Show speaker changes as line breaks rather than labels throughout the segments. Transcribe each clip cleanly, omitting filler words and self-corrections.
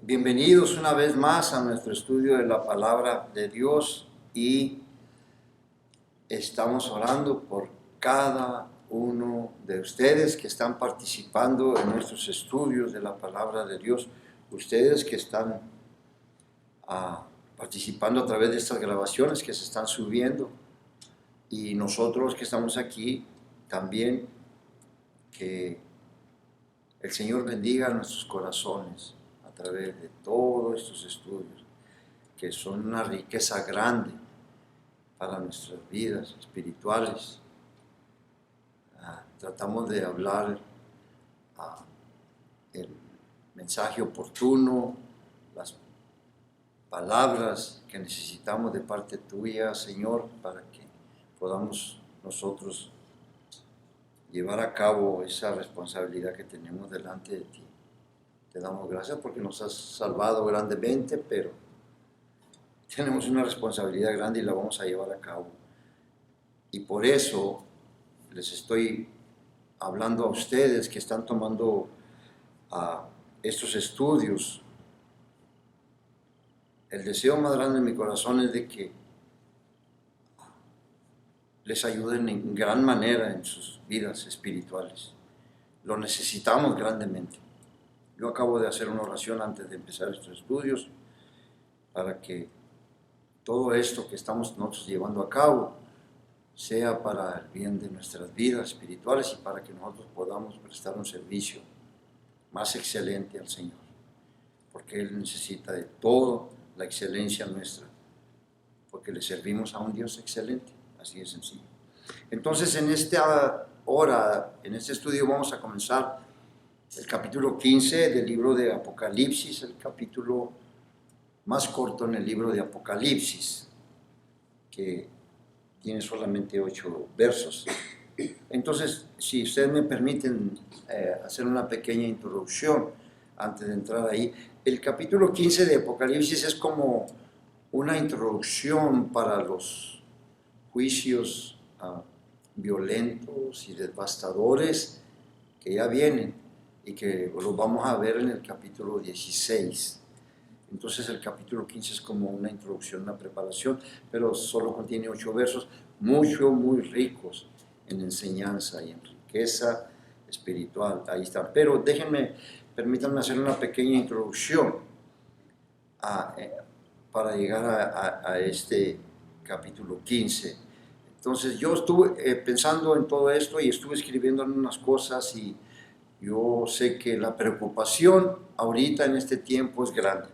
Bienvenidos una vez más a nuestro estudio de la palabra de Dios y estamos orando por cada uno de ustedes que están participando en nuestros estudios de la palabra de Dios, ustedes que están participando a través de estas grabaciones que se están subiendo y nosotros que estamos aquí también, que el Señor bendiga nuestros corazones a través de todos estos estudios, que son una riqueza grande para nuestras vidas espirituales. Tratamos de hablar el mensaje oportuno, las palabras que necesitamos de parte tuya, Señor, para que podamos nosotros llevar a cabo esa responsabilidad que tenemos delante de ti. Te damos gracias porque nos has salvado grandemente, pero tenemos una responsabilidad grande y la vamos a llevar a cabo. Y por eso les estoy hablando a ustedes que están tomando estos estudios. El deseo más grande en mi corazón es de que les ayuden en gran manera en sus vidas espirituales. Lo necesitamos grandemente. Yo acabo de hacer una oración antes de empezar estos estudios para que todo esto que estamos nosotros llevando a cabo sea para el bien de nuestras vidas espirituales y para que nosotros podamos prestar un servicio más excelente al Señor, porque Él necesita de toda la excelencia nuestra, porque le servimos a un Dios excelente, así de sencillo. Entonces en esta hora, en este estudio vamos a comenzar el capítulo 15 del libro de Apocalipsis, el capítulo más corto en el libro de Apocalipsis, que tiene solamente 8 versos. Entonces, si ustedes me permiten hacer una pequeña introducción antes de entrar ahí, el capítulo 15 de Apocalipsis es como una introducción para los juicios violentos y devastadores que ya vienen y que los vamos a ver en el capítulo 16. Entonces el capítulo 15 es como una introducción, una preparación, pero solo contiene 8 versos, muy ricos en enseñanza y en riqueza espiritual. Ahí están. Pero permítanme hacer una pequeña introducción para llegar a este capítulo 15. Entonces yo estuve pensando en todo esto y estuve escribiendo unas cosas y yo sé que la preocupación ahorita en este tiempo es grande.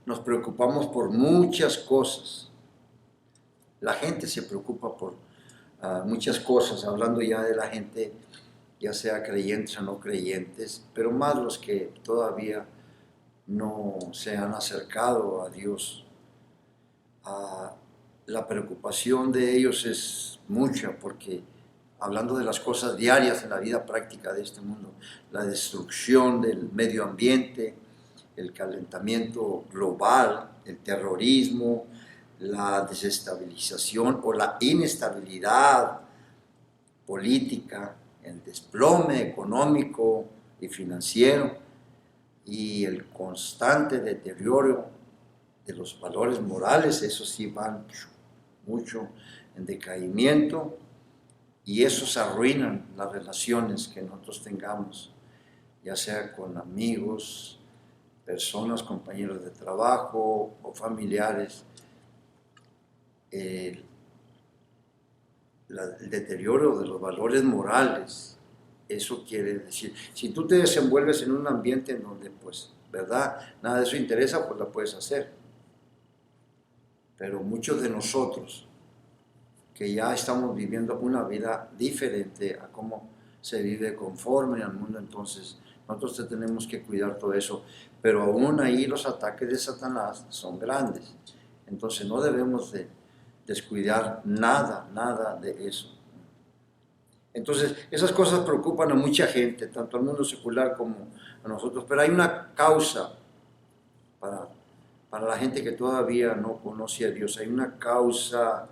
Nos preocupamos por muchas cosas. La gente se preocupa por muchas cosas, hablando ya de la gente, ya sea creyentes o no creyentes, pero más los que todavía no se han acercado a Dios. La preocupación de ellos es mucha, porque hablando de las cosas diarias en la vida práctica de este mundo, la destrucción del medio ambiente, el calentamiento global, el terrorismo, la desestabilización o la inestabilidad política, el desplome económico y financiero y el constante deterioro de los valores morales, eso sí van mucho en decaimiento y esos arruinan las relaciones que nosotros tengamos, ya sea con amigos, personas, compañeros de trabajo o familiares. El deterioro de los valores morales, eso quiere decir, si tú te desenvuelves en un ambiente en donde, pues, ¿verdad?, nada de eso interesa, pues la puedes hacer. Pero muchos de nosotros, que ya estamos viviendo una vida diferente a cómo se vive conforme al mundo, entonces nosotros tenemos que cuidar todo eso, pero aún ahí los ataques de Satanás son grandes, entonces no debemos de descuidar nada de eso. Entonces esas cosas preocupan a mucha gente, tanto al mundo secular como a nosotros, pero hay una causa para la gente que todavía no conoce a Dios, hay una causa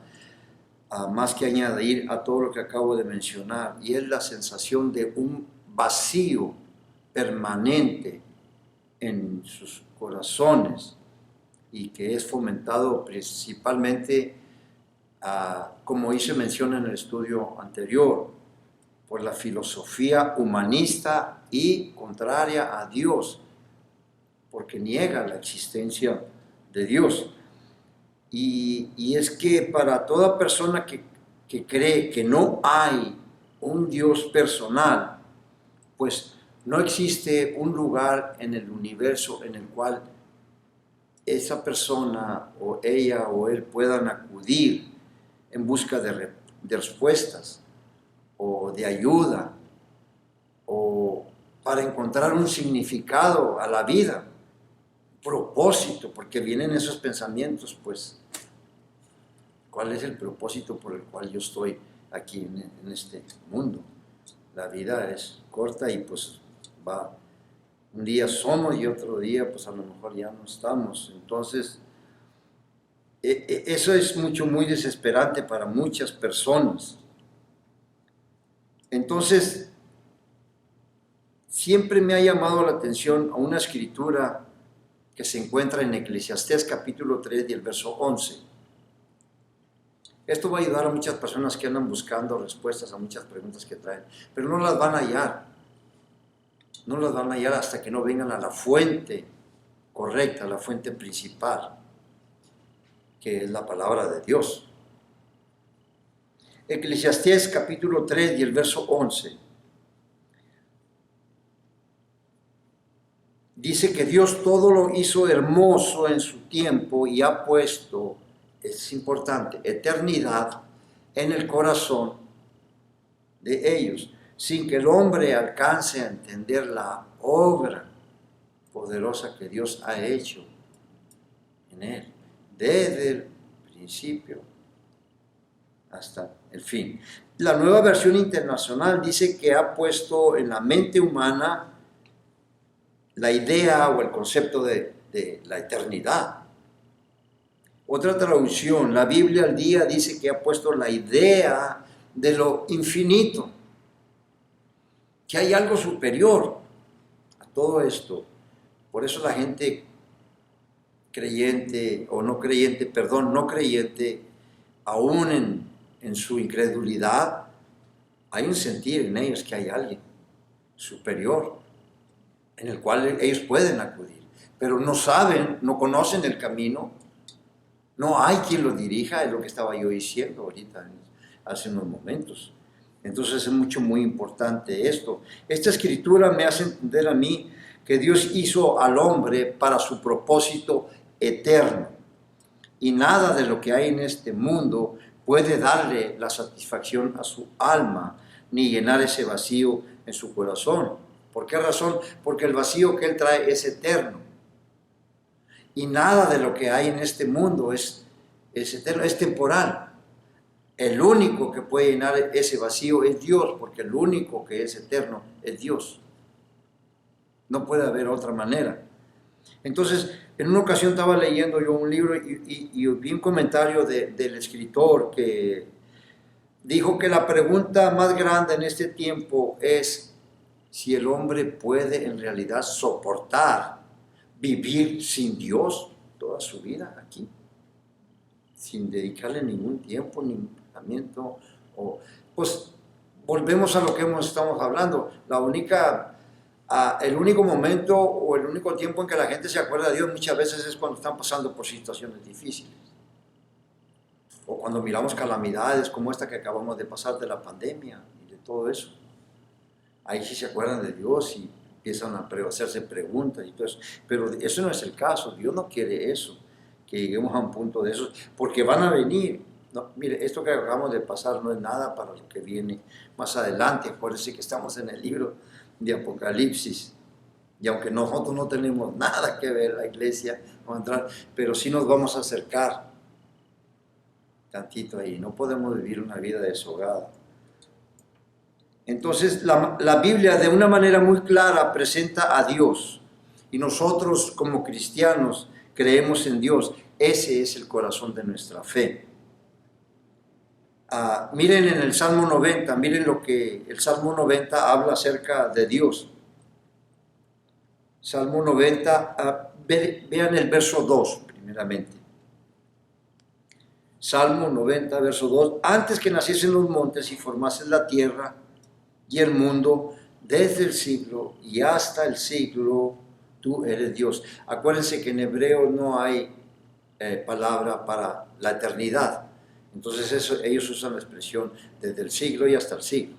más que añadir a todo lo que acabo de mencionar, y es la sensación de un vacío permanente en sus corazones y que es fomentado principalmente, como hice mención en el estudio anterior, por la filosofía humanista y contraria a Dios, porque niega la existencia de Dios. Y es que para toda persona que cree que no hay un Dios personal, pues no existe un lugar en el universo en el cual esa persona o ella o él puedan acudir en busca de respuestas o de ayuda o para encontrar un significado a la vida, propósito, porque vienen esos pensamientos, pues, ¿cuál es el propósito por el cual yo estoy aquí en este mundo? La vida es corta y pues va, un día somos y otro día pues a lo mejor ya no estamos. Entonces, eso es muy desesperante para muchas personas. Entonces, siempre me ha llamado la atención a una escritura que se encuentra en Eclesiastés capítulo 3 y el verso 11. Esto va a ayudar a muchas personas que andan buscando respuestas a muchas preguntas que traen, pero no las van a hallar. No las van a hallar hasta que no vengan a la fuente correcta, la fuente principal, que es la palabra de Dios. Eclesiastés capítulo 3 y el verso 11. Dice que Dios todo lo hizo hermoso en su tiempo y ha puesto, es importante, eternidad en el corazón de ellos, sin que el hombre alcance a entender la obra poderosa que Dios ha hecho en él, desde el principio hasta el fin. La Nueva Versión Internacional dice que ha puesto en la mente humana la idea o el concepto de la eternidad. Otra traducción, la Biblia al día, dice que ha puesto la idea de lo infinito, que hay algo superior a todo esto. Por eso la gente creyente o no creyente, no creyente, aún en su incredulidad, hay un sentir en ellos que hay alguien superior en el cual ellos pueden acudir, pero no saben, no conocen el camino, no hay quien lo dirija, es lo que estaba yo diciendo ahorita, hace unos momentos. Entonces es muy importante esto. Esta escritura me hace entender a mí que Dios hizo al hombre para su propósito eterno, y nada de lo que hay en este mundo puede darle la satisfacción a su alma, ni llenar ese vacío en su corazón. ¿Por qué razón? Porque el vacío que Él trae es eterno. Y nada de lo que hay en este mundo es eterno, es temporal. El único que puede llenar ese vacío es Dios, porque el único que es eterno es Dios. No puede haber otra manera. Entonces, en una ocasión estaba leyendo yo un libro y vi un comentario del escritor que dijo que la pregunta más grande en este tiempo es si el hombre puede en realidad soportar vivir sin Dios toda su vida aquí, sin dedicarle ningún tiempo, ni pensamiento, pues volvemos a lo que estamos hablando. El único momento o el único tiempo en que la gente se acuerda de Dios muchas veces es cuando están pasando por situaciones difíciles, o cuando miramos calamidades como esta que acabamos de pasar de la pandemia y de todo eso. Ahí sí se acuerdan de Dios y empiezan a hacerse preguntas y todo eso. Pero eso no es el caso. Dios no quiere eso, que lleguemos a un punto de eso, porque van a venir. No, mire, esto que acabamos de pasar no es nada para lo que viene más adelante. Acuérdense que estamos en el libro de Apocalipsis. Y aunque nosotros no tenemos nada que ver, la iglesia, vamos a entrar, pero sí nos vamos a acercar tantito ahí. No podemos vivir una vida deshogada. Entonces la Biblia de una manera muy clara presenta a Dios, y nosotros como cristianos creemos en Dios. Ese es el corazón de nuestra fe. Miren en el Salmo 90, miren lo que el Salmo 90 habla acerca de Dios. Salmo 90, vean el verso 2 primeramente. Salmo 90, verso 2. Antes que naciesen los montes y formases la tierra y el mundo, desde el siglo y hasta el siglo, tú eres Dios. Acuérdense que en hebreo no hay palabra para la eternidad. Entonces ellos usan la expresión desde el siglo y hasta el siglo.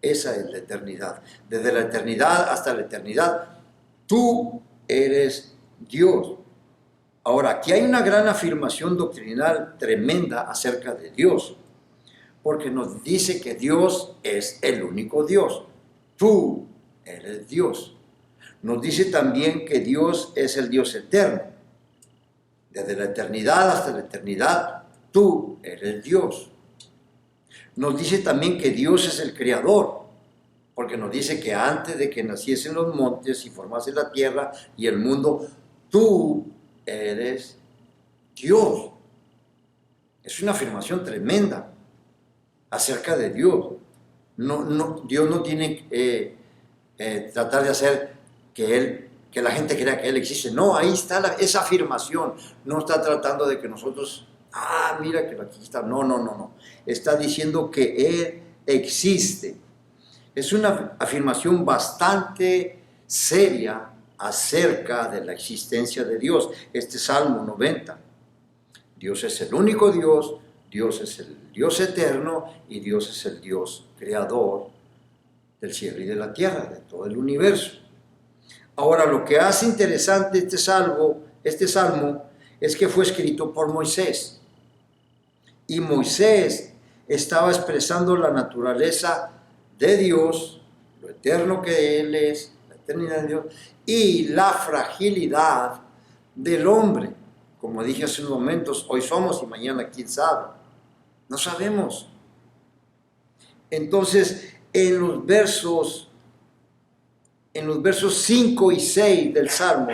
Esa es la eternidad. Desde la eternidad hasta la eternidad, tú eres Dios. Ahora, aquí hay una gran afirmación doctrinal tremenda acerca de Dios, porque nos dice que Dios es el único Dios. Tú eres Dios. Nos dice también que Dios es el Dios eterno. Desde la eternidad hasta la eternidad, tú eres Dios. Nos dice también que Dios es el creador, porque nos dice que antes de que naciesen los montes y formase la tierra y el mundo, tú eres Dios. Es una afirmación tremenda acerca de Dios. Dios no tiene tratar de hacer que la gente crea que Él existe. No, ahí está esa afirmación. No está tratando de que nosotros, mira que aquí está. No. Está diciendo que Él existe. Es una afirmación bastante seria acerca de la existencia de Dios. Este Salmo 90. Dios es el único Dios, Dios es el Dios eterno y Dios es el Dios creador del cielo y de la tierra, de todo el universo. Ahora, lo que hace interesante este salmo es que fue escrito por Moisés. Y Moisés estaba expresando la naturaleza de Dios, lo eterno que Él es, la eternidad de Dios, y la fragilidad del hombre. Como dije hace unos momentos, hoy somos y mañana quién sabe. No sabemos. Entonces, en los versos 5 y 6 del Salmo,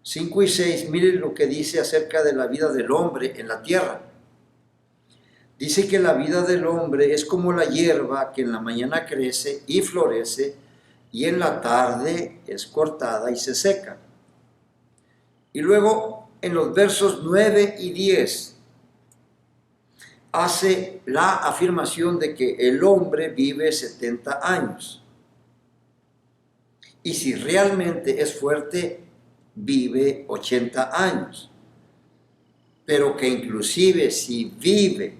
5 y 6, miren lo que dice acerca de la vida del hombre en la tierra. Dice que la vida del hombre es como la hierba que en la mañana crece y florece y en la tarde es cortada y se seca. Y luego en los versos 9 y 10 hace la afirmación de que el hombre vive 70 años. Y si realmente es fuerte, vive 80 años. Pero que inclusive si vive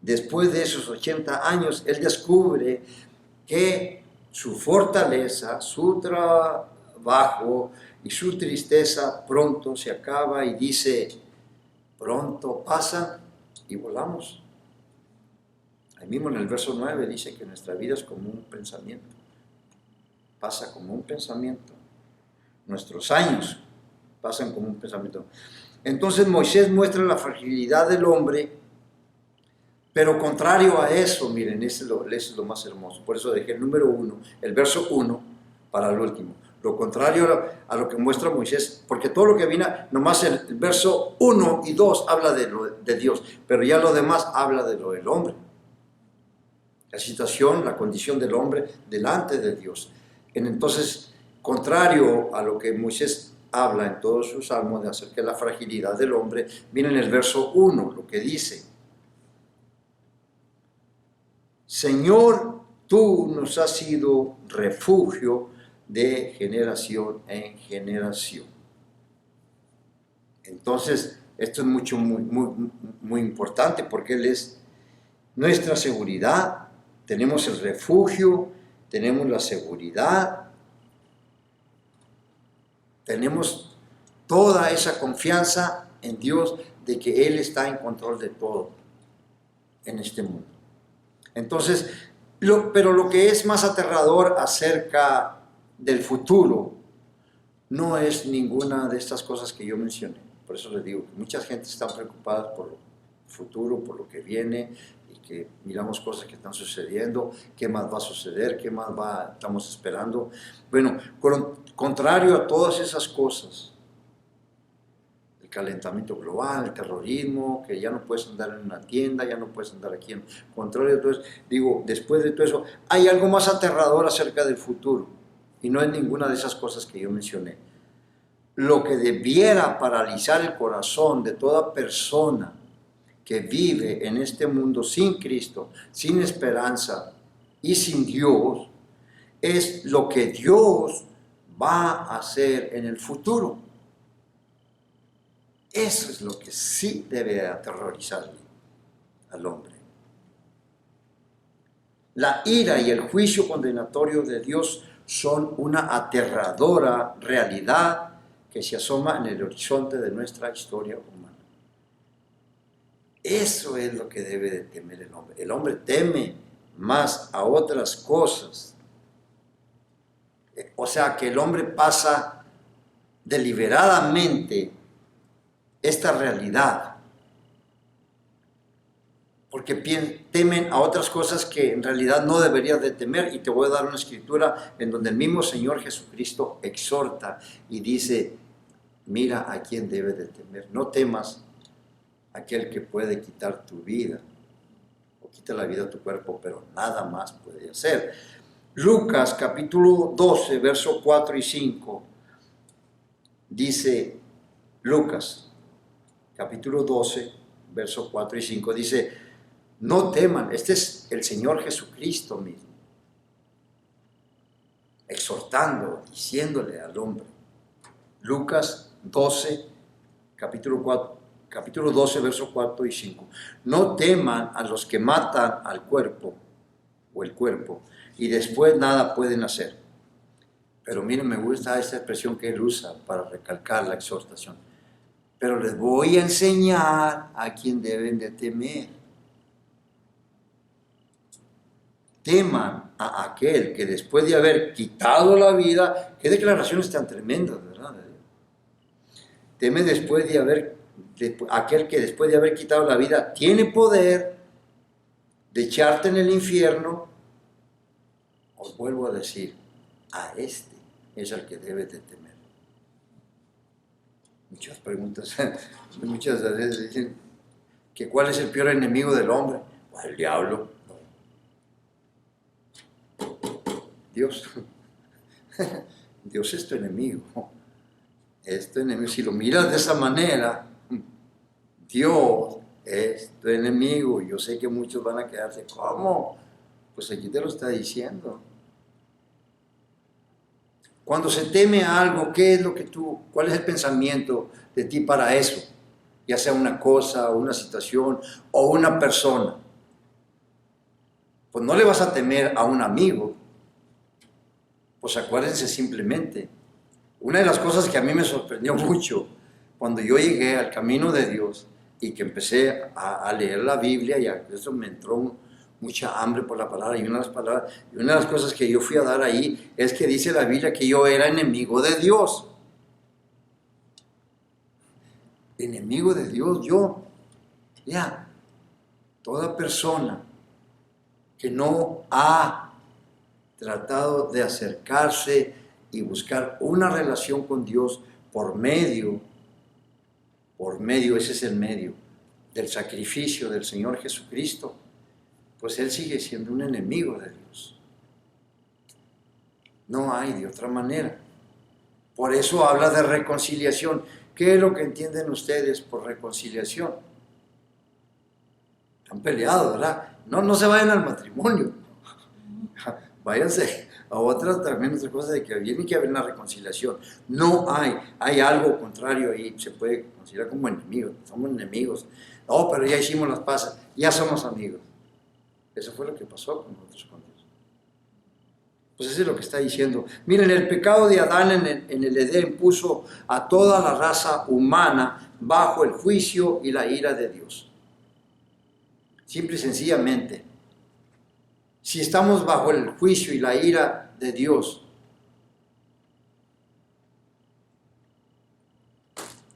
después de esos 80 años, él descubre que su fortaleza, su trabajo y su tristeza pronto se acaba y dice, pronto pasan y volamos. Ahí mismo en el verso 9 dice que nuestra vida es como un pensamiento. Pasa como un pensamiento. Nuestros años pasan como un pensamiento. Entonces Moisés muestra la fragilidad del hombre, pero contrario a eso, miren, eso es lo más hermoso. Por eso dejé el número 1, el verso 1 para el último. Lo contrario a lo que muestra Moisés, porque todo lo que viene, nomás el verso 1 y 2 habla de Dios, pero ya lo demás habla de lo del hombre. La situación, la condición del hombre delante de Dios. Entonces, contrario a lo que Moisés habla en todos sus salmos de acerca de la fragilidad del hombre, miren el verso 1, lo que dice. Señor, tú nos has sido refugio de generación en generación. Entonces, esto es muy importante porque Él es nuestra seguridad. Tenemos el refugio, tenemos la seguridad, tenemos toda esa confianza en Dios de que Él está en control de todo en este mundo. Entonces, pero lo que es más aterrador acerca del futuro no es ninguna de estas cosas que yo mencioné. Por eso les digo que mucha gente está preocupada por lo futuro, por lo que viene, y que miramos cosas que están sucediendo, qué más va a suceder, qué más estamos esperando. Bueno, contrario a todas esas cosas, el calentamiento global, el terrorismo, que ya no puedes andar en una tienda, ya no puedes andar aquí, contrario a todo eso, digo, después de todo eso, hay algo más aterrador acerca del futuro. y no es ninguna de esas cosas que yo mencioné. Lo que debiera paralizar el corazón de toda persona que vive en este mundo sin Cristo, sin esperanza y sin Dios, es lo que Dios va a hacer en el futuro. Eso es lo que sí debe aterrorizarle al hombre. La ira y el juicio condenatorio de Dios son una aterradora realidad que se asoma en el horizonte de nuestra historia humana. Eso es lo que debe de temer el hombre. El hombre teme más a otras cosas. O sea que el hombre pasa deliberadamente esta realidad, porque temen a otras cosas que en realidad no deberías de temer. Y te voy a dar una escritura en donde el mismo Señor Jesucristo exhorta y dice, mira a quién debes de temer. No temas a aquel que puede quitar tu vida, o quita la vida a tu cuerpo, pero nada más puede hacer. Lucas capítulo 12, verso 4 y 5, dice Lucas capítulo 12, verso 4 y 5, dice, no teman, este es el Señor Jesucristo mismo, exhortando, diciéndole al hombre. Lucas 12, capítulo 12, verso 4 y 5. No teman a los que matan al cuerpo, o el cuerpo, y después nada pueden hacer. Pero miren, me gusta esta expresión que él usa para recalcar la exhortación. Pero les voy a enseñar a quién deben de temer. Teman a aquel que después de haber quitado la vida, qué declaraciones tan tremendas, ¿verdad? Teme después de aquel que después de haber quitado la vida tiene poder de echarte en el infierno. Os vuelvo a decir, a este es al que debes de temer. Muchas preguntas, muchas veces dicen que cuál es el peor enemigo del hombre. Pues el diablo. Dios. Dios es tu enemigo. Es tu enemigo. Si lo miras de esa manera, Dios es tu enemigo. Yo sé que muchos van a quedarse, ¿cómo? Pues aquí te lo está diciendo. Cuando se teme a algo, cuál es el pensamiento de ti para eso? Ya sea una cosa, o una situación, o una persona. Pues no le vas a temer a un amigo. Pues acuérdense simplemente. Una de las cosas que a mí me sorprendió mucho cuando yo llegué al camino de Dios y que empecé a leer la Biblia, y a eso me entró mucha hambre por la palabra, y una de las cosas que yo fui a dar ahí es que dice la Biblia que yo era enemigo de Dios. Enemigo de Dios, yo. Ya, toda persona que no ha tratado de acercarse y buscar una relación con Dios por medio, ese es el medio, del sacrificio del Señor Jesucristo, pues él sigue siendo un enemigo de Dios. No hay de otra manera. Por eso habla de reconciliación. ¿Qué es lo que entienden ustedes por reconciliación? Han peleado, ¿verdad? No se vayan al matrimonio. Váyanse a otras cosas de que tiene que haber una reconciliación. No hay algo contrario ahí, se puede considerar como enemigos, somos enemigos. No, pero ya hicimos las paces, ya somos amigos. Eso fue lo que pasó con nosotros, con Dios. Pues eso es lo que está diciendo. Miren, el pecado de Adán en el Edén puso a toda la raza humana bajo el juicio y la ira de Dios. Simple y sencillamente. Si estamos bajo el juicio y la ira de Dios,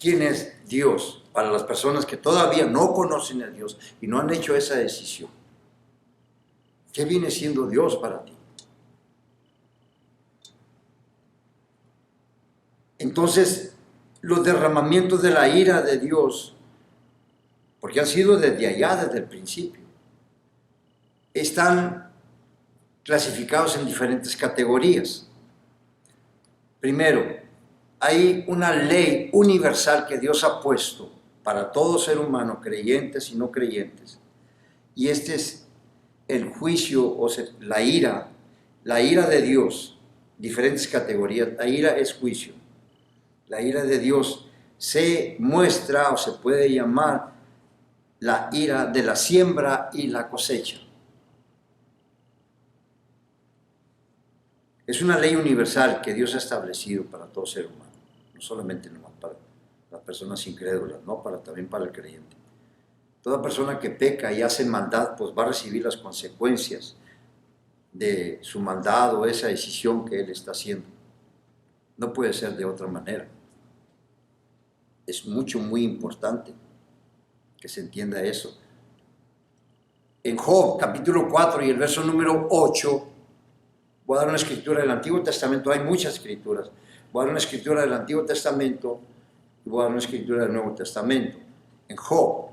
¿quién es Dios para las personas que todavía no conocen a Dios y no han hecho esa decisión? ¿Qué viene siendo Dios para ti? Entonces, los derramamientos de la ira de Dios, porque han sido desde allá, desde el principio, están clasificados en diferentes categorías. Primero, hay una ley universal que Dios ha puesto para todo ser humano, creyentes y no creyentes. Y este es el juicio, o sea, la ira de Dios, diferentes categorías. La ira es juicio. La ira de Dios se muestra o se puede llamar la ira de la siembra y la cosecha. Es una ley universal que Dios ha establecido para todo ser humano, no solamente nomás para las personas incrédulas, no, también para el creyente. Toda persona que peca y hace maldad, pues va a recibir las consecuencias de su maldad o esa decisión que él está haciendo. No puede ser de otra manera. Es muy importante que se entienda eso. En Job, capítulo 4 y el verso número 8, voy a dar una escritura del Antiguo Testamento, hay muchas escrituras. Voy a dar una escritura del Antiguo Testamento y voy a dar una escritura del Nuevo Testamento. En Job,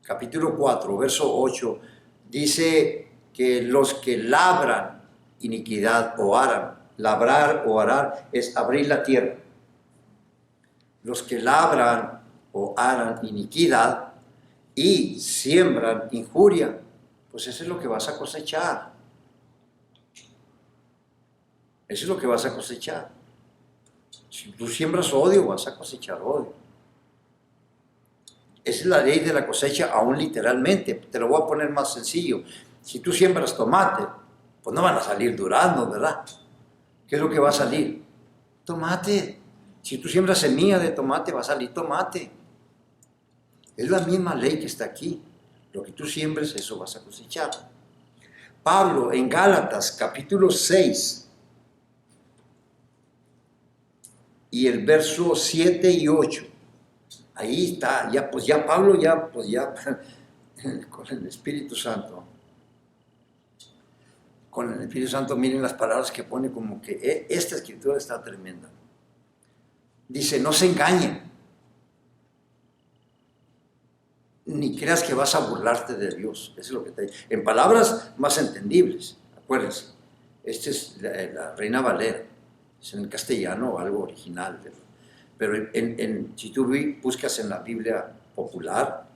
capítulo 4, verso 8, dice que los que labran iniquidad o aran, labrar o arar es abrir la tierra. Los que labran o aran iniquidad y siembran injuria, pues eso es lo que vas a cosechar. Eso es lo que vas a cosechar. Si tú siembras odio, vas a cosechar odio. Esa es la ley de la cosecha, aún literalmente. Te lo voy a poner más sencillo. Si tú siembras tomate, pues no van a salir duraznos, ¿verdad? ¿Qué es lo que va a salir? Tomate. Si tú siembras semilla de tomate, va a salir tomate. Es la misma ley que está aquí. Lo que tú siembres, eso vas a cosechar. Pablo, en Gálatas, capítulo 6, y el verso 7 y 8. Ahí está, ya Pablo, con el Espíritu Santo. Con el Espíritu Santo, miren las palabras que pone, como que esta escritura está tremenda. Dice, no se engañen, ni creas que vas a burlarte de Dios. Eso es lo que te dice. En palabras más entendibles, acuérdense. Esta es la Reina Valera, es en el castellano o algo original. Pero si tú buscas en la Biblia popular,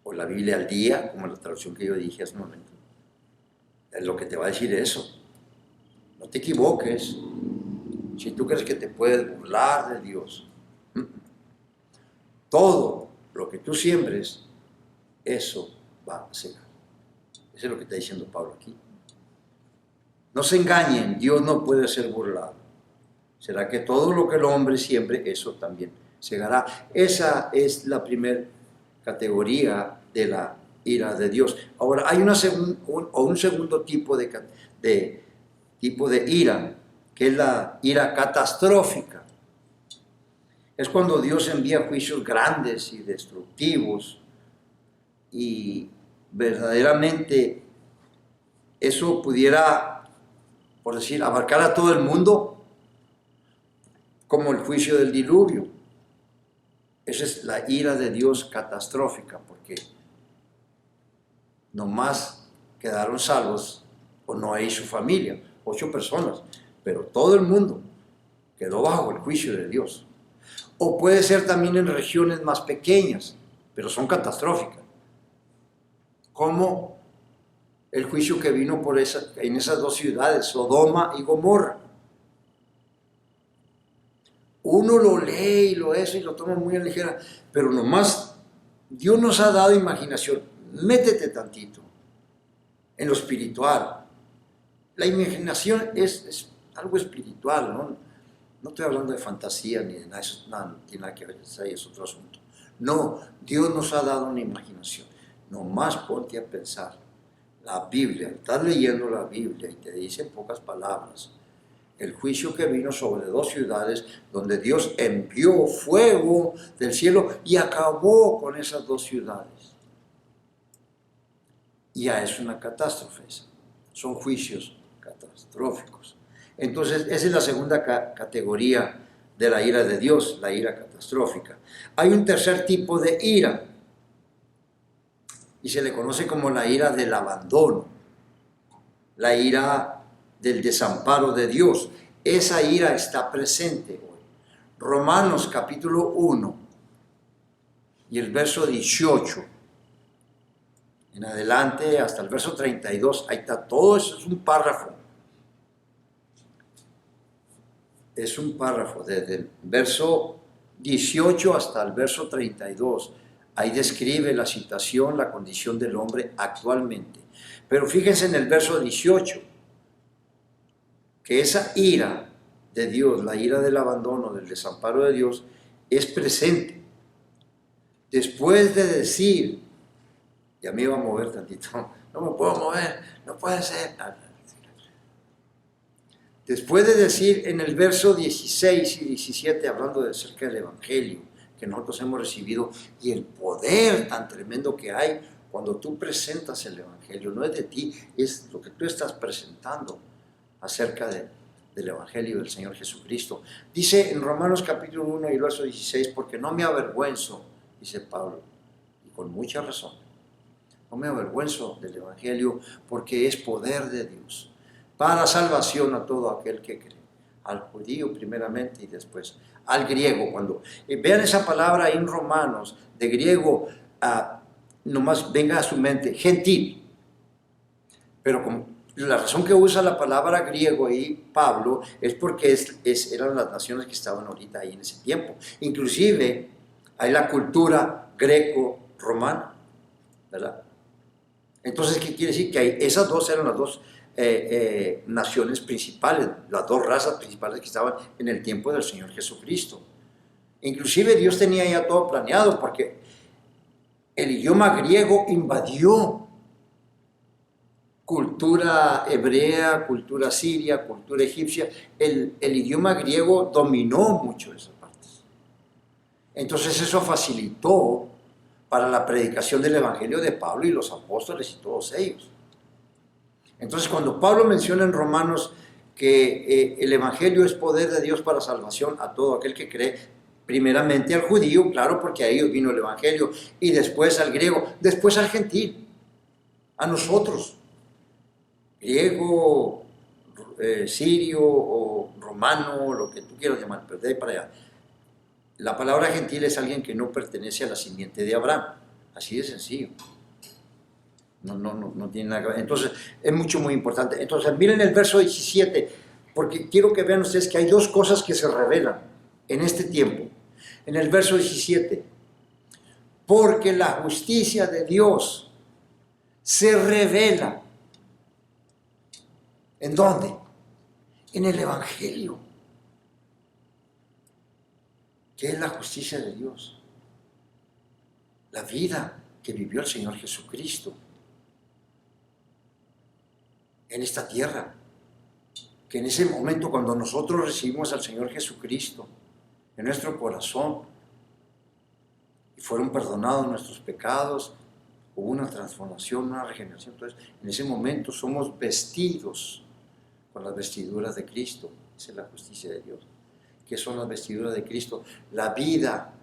o la Biblia al día, como la traducción que yo dije hace un momento, es lo que te va a decir eso. No te equivoques. Si tú crees que te puedes burlar de Dios, todo lo que tú siembres, eso va a secar. Eso es lo que está diciendo Pablo aquí. No se engañen, Dios no puede ser burlado. Será que todo lo que el hombre siembre, eso también segará. Esa es la primera categoría de la ira de Dios. Ahora, hay un segundo tipo de ira, que es la ira catastrófica. Es cuando Dios envía juicios grandes y destructivos, y verdaderamente eso pudiera, por decir, abarcar a todo el mundo, como el juicio del diluvio. Esa es la ira de Dios catastrófica, porque nomás quedaron salvos, o Noé y su familia, 8 personas, pero todo el mundo quedó bajo el juicio de Dios. O puede ser también en regiones más pequeñas, pero son catastróficas, como el juicio que vino en esas 2 ciudades, Sodoma y Gomorra. Uno lo lee y lo toma muy a ligera, pero nomás Dios nos ha dado imaginación. Métete tantito en lo espiritual. La imaginación es algo espiritual, ¿no? No estoy hablando de fantasía ni de nada, eso no tiene nada que ver, eso es otro asunto. No, Dios nos ha dado una imaginación. Nomás ponte a pensar. La Biblia, estás leyendo la Biblia y te dice en pocas palabras el juicio que vino sobre 2 ciudades donde Dios envió fuego del cielo y acabó con esas 2 ciudades. Ya es una catástrofe esa. Son juicios catastróficos. Entonces, esa es la segunda categoría de la ira de Dios, la ira catastrófica. Hay un tercer tipo de ira, y se le conoce como la ira del abandono, la ira del desamparo de Dios. esa ira está presente hoy. Romanos capítulo 1 y el verso 18 en adelante hasta el verso 32, ahí está, todo eso es un párrafo. Es un párrafo, desde el verso 18 hasta el verso 32. Ahí describe la situación, la condición del hombre actualmente. Pero fíjense en el verso 18, que esa ira de Dios, la ira del abandono, del desamparo de Dios, es presente. Después de decir, ya me iba a mover tantito, no me puedo mover, no puede ser. Después de decir en el verso 16 y 17, hablando de acerca del Evangelio que nosotros hemos recibido y el poder tan tremendo que hay cuando tú presentas el Evangelio, no es de ti, es lo que tú estás presentando acerca del Evangelio del Señor Jesucristo. Dice en Romanos capítulo 1 y verso 16, porque no me avergüenzo, dice Pablo, y con mucha razón, no me avergüenzo del Evangelio porque es poder de Dios para salvación a todo aquel que cree, al judío primeramente y después al griego. Cuando vean esa palabra ahí en Romanos, de griego, nomás venga a su mente, gentil. Pero como la razón que usa la palabra griego ahí, Pablo, es porque eran las naciones que estaban ahorita ahí en ese tiempo. Inclusive hay la cultura greco-romana, ¿verdad? Entonces, ¿qué quiere decir? Que esas dos eran las dos naciones principales, las dos razas principales que estaban en el tiempo del Señor Jesucristo. Inclusive Dios tenía ya todo planeado, porque el idioma griego invadió cultura hebrea, cultura siria, cultura egipcia. El idioma griego dominó mucho esas partes. Entonces eso facilitó para la predicación del Evangelio de Pablo y los apóstoles y todos ellos. Entonces, cuando Pablo menciona en Romanos que el Evangelio es poder de Dios para salvación a todo aquel que cree, primeramente al judío, claro, porque a ellos vino el Evangelio, y después al griego, después al gentil, a nosotros, griego, sirio o romano, lo que tú quieras llamar, pero de ahí para allá. La palabra gentil es alguien que no pertenece a la simiente de Abraham, así de sencillo. No tiene nada que ver. Entonces, es muy importante. Entonces, miren el verso 17, porque quiero que vean ustedes que hay dos cosas que se revelan en este tiempo. En el verso 17, porque la justicia de Dios se revela. ¿En dónde? En el Evangelio. ¿Qué es la justicia de Dios? La vida que vivió el Señor Jesucristo en esta tierra, que en ese momento cuando nosotros recibimos al Señor Jesucristo en nuestro corazón y fueron perdonados nuestros pecados, hubo una transformación, una regeneración. Entonces, en ese momento somos vestidos con las vestiduras de Cristo. Esa es la justicia de Dios. ¿Qué son las vestiduras de Cristo? La vida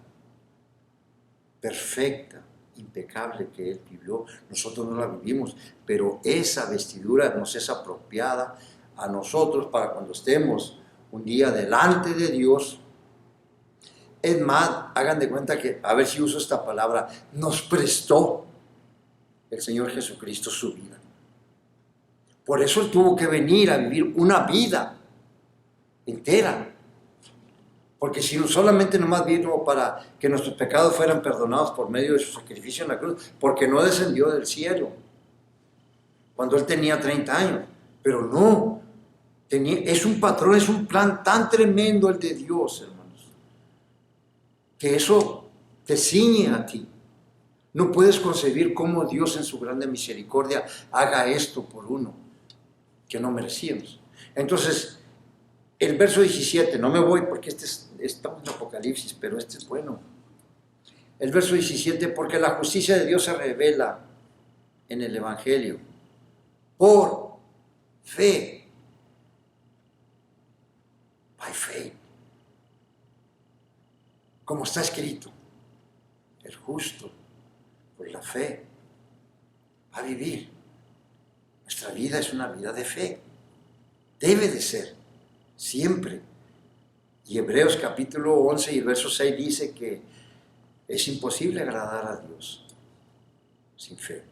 perfecta, impecable que Él vivió, nosotros no la vivimos, pero esa vestidura nos es apropiada a nosotros para cuando estemos un día delante de Dios. Es más, hagan de cuenta que, a ver si uso esta palabra, nos prestó el Señor Jesucristo su vida. Por eso Él tuvo que venir a vivir una vida entera. Porque si solamente nomás vino para que nuestros pecados fueran perdonados por medio de su sacrificio en la cruz, porque no descendió del cielo cuando Él tenía 30 años, pero no, es un patrón, es un plan tan tremendo el de Dios, hermanos, que eso te ciñe a ti. No puedes concebir cómo Dios en su grande misericordia haga esto por uno que no merecíamos. Entonces, el verso 17, no me voy porque estamos en Apocalipsis, pero este es bueno. El verso 17, porque la justicia de Dios se revela en el Evangelio por fe. By faith. Como está escrito, el justo por la fe va a vivir. Nuestra vida es una vida de fe. Debe de ser. siempre. Y Hebreos capítulo 11 y el verso 6 dice que es imposible agradar a Dios sin fe.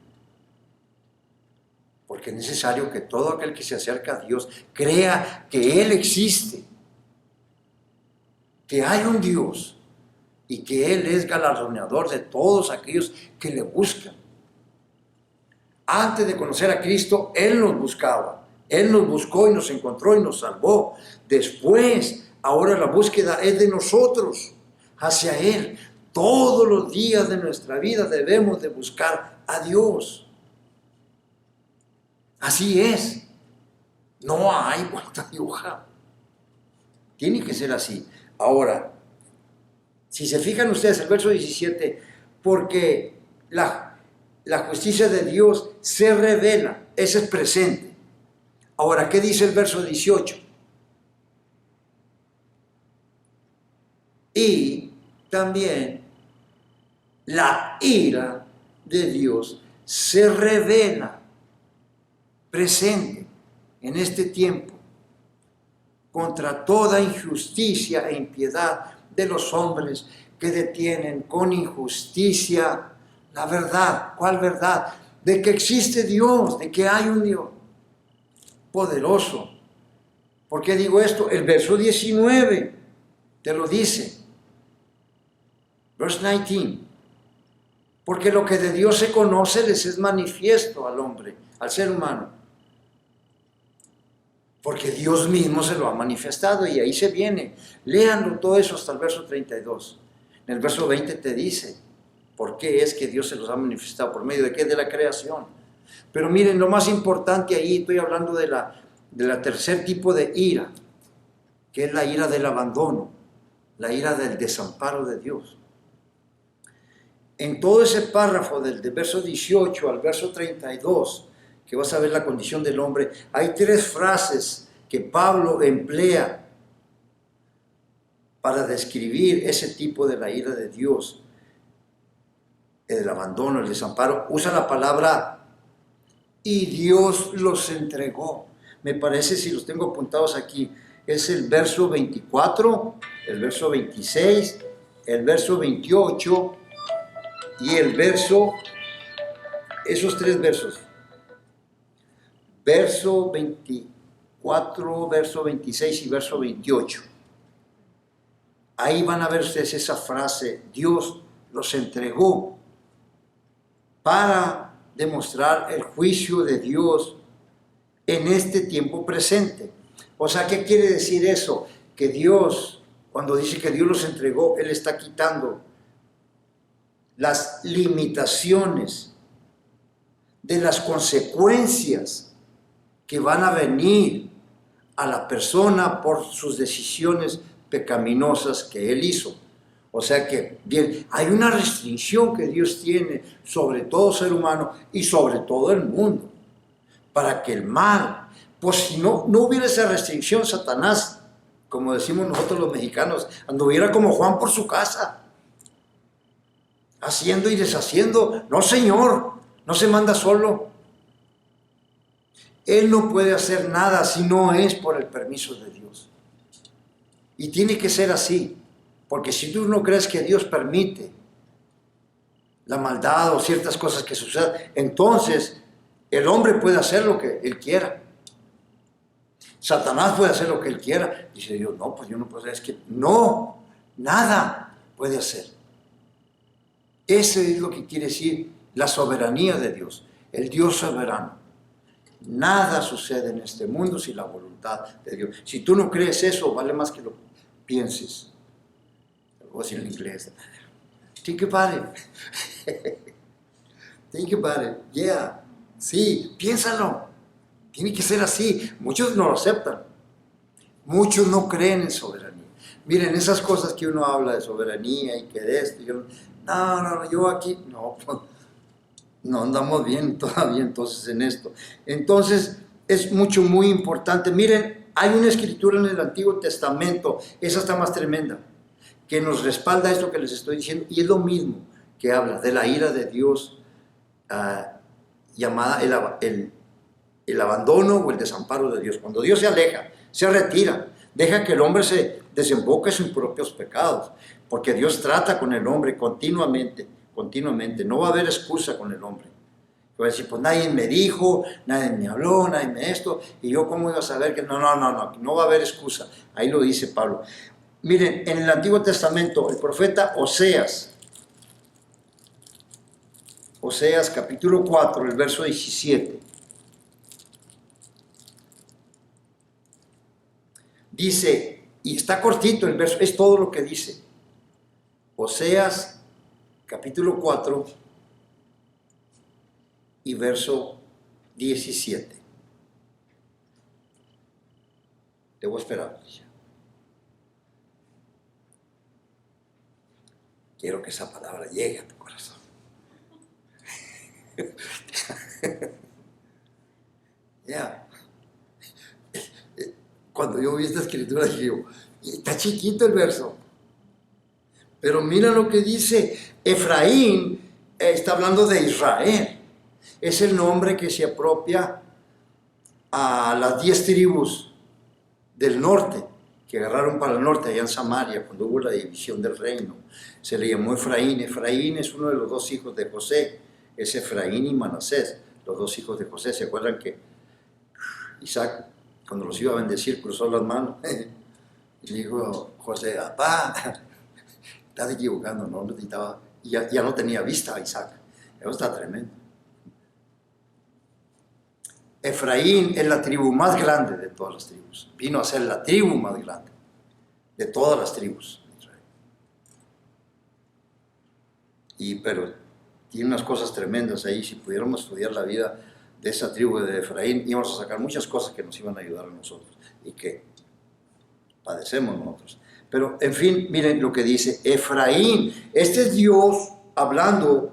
Porque es necesario que todo aquel que se acerca a Dios crea que Él existe, que hay un Dios y que Él es galardonador de todos aquellos que le buscan. Antes de conocer a Cristo, Él nos buscaba. Él nos buscó y nos encontró y nos salvó. Después, ahora la búsqueda es de nosotros hacia Él. Todos los días de nuestra vida debemos de buscar a Dios. Así es. No hay vuelta de hoja. Tiene que ser así. Ahora, si se fijan ustedes, el verso 17, porque la justicia de Dios se revela, ese es presente. Ahora, ¿qué dice el verso 18? Y también la ira de Dios se revela presente en este tiempo contra toda injusticia e impiedad de los hombres que detienen con injusticia la verdad. ¿Cuál verdad? De que existe Dios, de que hay un Dios poderoso. ¿Por qué digo esto? El verso 19 te lo dice. Verse 19. Porque lo que de Dios se conoce les es manifiesto al hombre, al ser humano. Porque Dios mismo se lo ha manifestado y ahí se viene. Léanlo todo eso hasta el verso 32. En el verso 20 te dice por qué es que Dios se los ha manifestado, por medio de qué, de la creación. Pero miren, lo más importante ahí, estoy hablando de la tercer tipo de ira, que es la ira del abandono, la ira del desamparo de Dios. En todo ese párrafo del verso 18 al verso 32, que vas a ver la condición del hombre, hay tres frases que Pablo emplea para describir ese tipo de la ira de Dios, el abandono, el desamparo. Usa la palabra y Dios los entregó. Me parece, si los tengo apuntados aquí, es el verso 24, el verso 26, el verso 28 y el verso, esos tres versos. Verso 24, verso 26 y verso 28. Ahí van a ver ustedes esa frase, Dios los entregó, para demostrar el juicio de Dios en este tiempo presente. O sea, ¿qué quiere decir eso? Que Dios, cuando dice que Dios los entregó, Él está quitando las limitaciones de las consecuencias que van a venir a la persona por sus decisiones pecaminosas que él hizo. O sea que, bien, hay una restricción que Dios tiene sobre todo ser humano y sobre todo el mundo, para que el mal, pues si no hubiera esa restricción, Satanás, como decimos nosotros los mexicanos, anduviera como Juan por su casa, haciendo y deshaciendo. No, Señor, no se manda solo. Él no puede hacer nada si no es por el permiso de Dios. Y tiene que ser así, porque si tú no crees que Dios permite la maldad o ciertas cosas que sucedan, entonces el hombre puede hacer lo que él quiera. Satanás puede hacer lo que él quiera. Dice Dios, no, pues yo no puedo hacer, es que no, nada puede hacer. Ese es lo que quiere decir la soberanía de Dios, el Dios soberano. Nada sucede en este mundo sin la voluntad de Dios. Si tú no crees eso, vale más que lo pienses. Lo voy a decir en inglés. Think about it. Think about it. Yeah. Sí, piénsalo. Tiene que ser así. Muchos no lo aceptan. Muchos no creen en soberanía. Miren, esas cosas que uno habla de soberanía y que de esto. Yo aquí, no, pues, no andamos bien todavía entonces en esto. Entonces es muy importante. Miren, hay una escritura en el Antiguo Testamento, esa está más tremenda, que nos respalda esto que les estoy diciendo, y es lo mismo que habla de la ira de Dios, llamada el abandono o el desamparo de Dios. Cuando Dios se aleja, se retira, Deja que el hombre se desemboque en sus propios pecados, porque Dios trata con el hombre continuamente, continuamente. No va a haber excusa con el hombre. Va a decir, pues nadie me dijo, nadie me habló, nadie me esto, y yo cómo iba a saber que no va a haber excusa. Ahí lo dice Pablo. Miren, en el Antiguo Testamento, el profeta Oseas capítulo 4, el verso 17, dice, y está cortito el verso, es todo lo que dice. Oseas capítulo 4 y verso 17. Debo esperar. Quiero que esa palabra llegue a tu corazón. Ya. Cuando yo vi esta escritura, dije, está chiquito el verso. Pero mira lo que dice. Efraín está hablando de Israel. Es el nombre que se apropia a las 10 tribus del norte, que agarraron para el norte, allá en Samaria, cuando hubo la división del reino. Se le llamó Efraín. Efraín es uno de los 2 hijos de José. Es Efraín y Manasés, los 2 hijos de José. ¿Se acuerdan que Isaac, cuando los iba a bendecir, cruzó las manos? Y dijo José, papá, estás equivocando, no necesitaba. Y ya no tenía vista a Isaac. Eso está tremendo. Efraín es la tribu más grande de todas las tribus. Vino a ser la tribu más grande de todas las tribus de Israel. Pero tiene unas cosas tremendas ahí. Si pudiéramos estudiar la vida de esa tribu de Efraín, íbamos a sacar muchas cosas que nos iban a ayudar a nosotros y que padecemos nosotros. Pero, en fin, miren lo que dice Efraín. Este es Dios hablando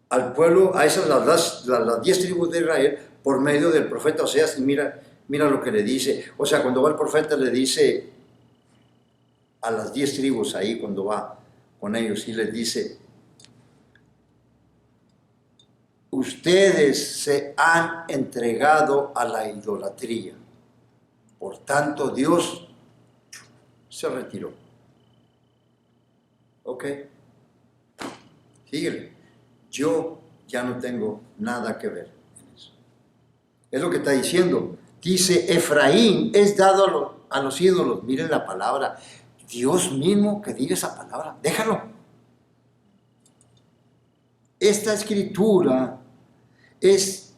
al pueblo, a esas las 10 tribus de Israel, por medio del profeta Oseas. Y mira lo que le dice. O sea, cuando va el profeta le dice a las 10 tribus ahí, cuando va con ellos, y les dice, ustedes se han entregado a la idolatría. Por tanto, Dios se retiró. Ok. Síguele. Yo ya no tengo nada que ver en eso. Es lo que está diciendo. Dice, Efraín es dado a los ídolos. Miren la palabra. Dios mismo que diga esa palabra. Déjalo. Esta escritura es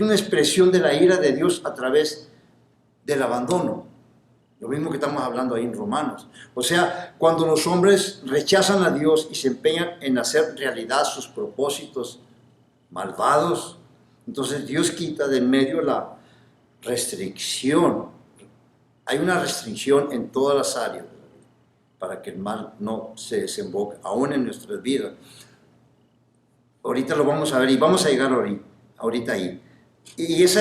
una expresión de la ira de Dios a través del abandono. Lo mismo que estamos hablando ahí en Romanos. O sea, cuando los hombres rechazan a Dios y se empeñan en hacer realidad sus propósitos malvados, entonces Dios quita de en medio la restricción. Hay una restricción en todas las áreas para que el mal no se desemboque, aún en nuestras vidas. Ahorita lo vamos a ver y vamos a llegar ahorita ahí. Y esa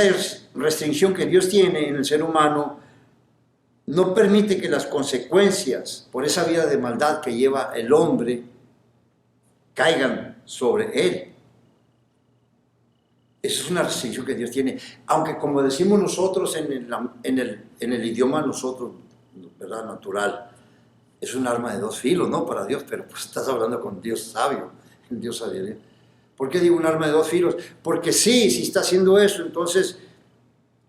restricción que Dios tiene en el ser humano no permite que las consecuencias por esa vida de maldad que lleva el hombre caigan sobre él. Esa es una restricción que Dios tiene. Aunque, como decimos nosotros en el idioma nosotros, ¿verdad? Natural, es un arma de 2 filos, ¿no? Para Dios, pero pues estás hablando con Dios sabio, el Dios sabio. ¿Por qué digo un arma de 2 filos? Porque si está haciendo eso, entonces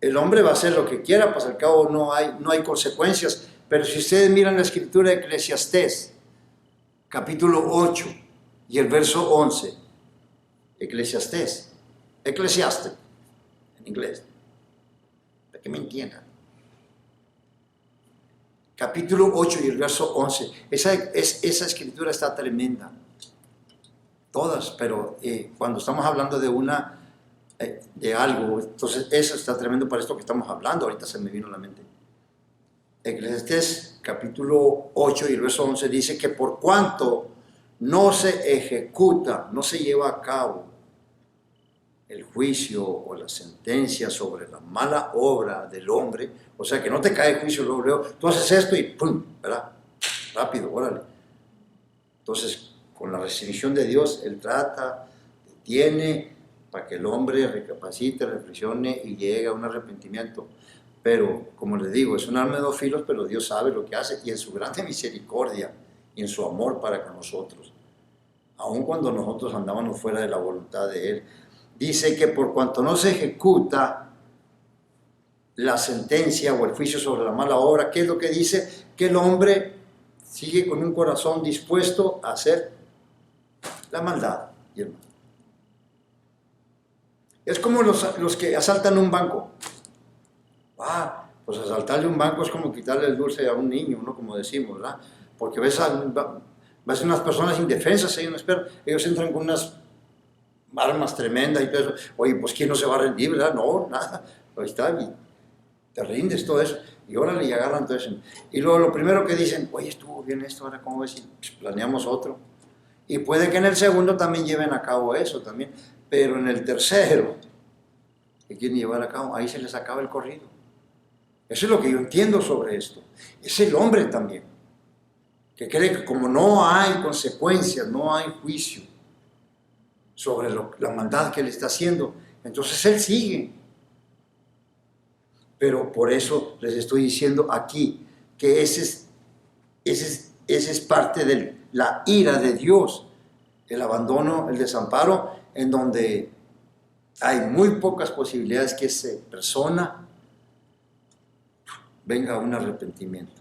el hombre va a hacer lo que quiera, pues al cabo no hay consecuencias. Pero si ustedes miran la escritura de Eclesiastés, capítulo 8 y el verso 11, Eclesiastés, en inglés, para que me entiendan. Capítulo 8 y el verso 11, esa escritura está tremenda. Todas, pero cuando estamos hablando de algo, entonces eso está tremendo para esto que estamos hablando. Ahorita se me vino a la mente. Eclesiastés capítulo 8 y el verso 11 dice que por cuanto no se ejecuta, no se lleva a cabo el juicio o la sentencia sobre la mala obra del hombre, o sea que no te cae juicio luego, tú haces esto y ¡pum!, ¿verdad? Rápido, órale. Entonces, con la restricción de Dios, Él trata, detiene, para que el hombre recapacite, reflexione y llegue a un arrepentimiento. Pero, como les digo, es un arma de dos filos, pero Dios sabe lo que hace y en su grande misericordia y en su amor para con nosotros, aun cuando nosotros andábamos fuera de la voluntad de Él, dice que por cuanto no se ejecuta la sentencia o el juicio sobre la mala obra, ¿qué es lo que dice? Que el hombre sigue con un corazón dispuesto a hacer la maldad y el mal. Es como los que asaltan un banco. Pues asaltarle un banco es como quitarle el dulce a un niño, ¿no? Como decimos, ¿verdad? Porque ves unas personas indefensas, ellos entran con unas armas tremendas y todo eso. Oye, pues ¿quién no se va a rendir, verdad? No, nada. Ahí está, y te rindes todo eso. Y órale, y agarran todo eso. Y luego lo primero que dicen, oye, estuvo bien esto, ahora cómo ves si pues, planeamos otro. Y puede que en el segundo también lleven a cabo eso también. Pero en el tercero, que quieren llevar a cabo, ahí se les acaba el corrido. Eso es lo que yo entiendo sobre esto. Es el hombre también, que cree que como no hay consecuencias, no hay juicio sobre la maldad que él está haciendo, entonces él sigue. Pero por eso les estoy diciendo aquí que ese es parte de la ira de Dios, el abandono, el desamparo, en donde hay muy pocas posibilidades que esa persona venga a un arrepentimiento.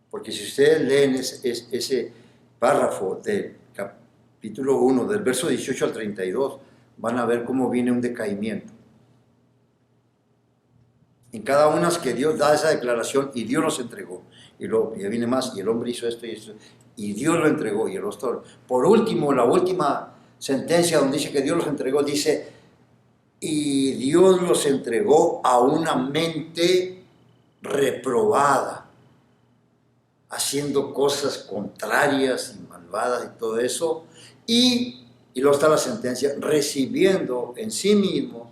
Porque si ustedes leen ese párrafo del capítulo 1, del verso 18 al 32, van a ver cómo viene un decaimiento. En cada una es que Dios da esa declaración y Dios los entregó. Y luego ya viene más, y el hombre hizo esto y esto, y Dios lo entregó, y el otro. Por último, la última sentencia donde dice que Dios los entregó, dice, y Dios los entregó a una mente reprobada, haciendo cosas contrarias y malvadas y todo eso, y luego está la sentencia, recibiendo en sí mismo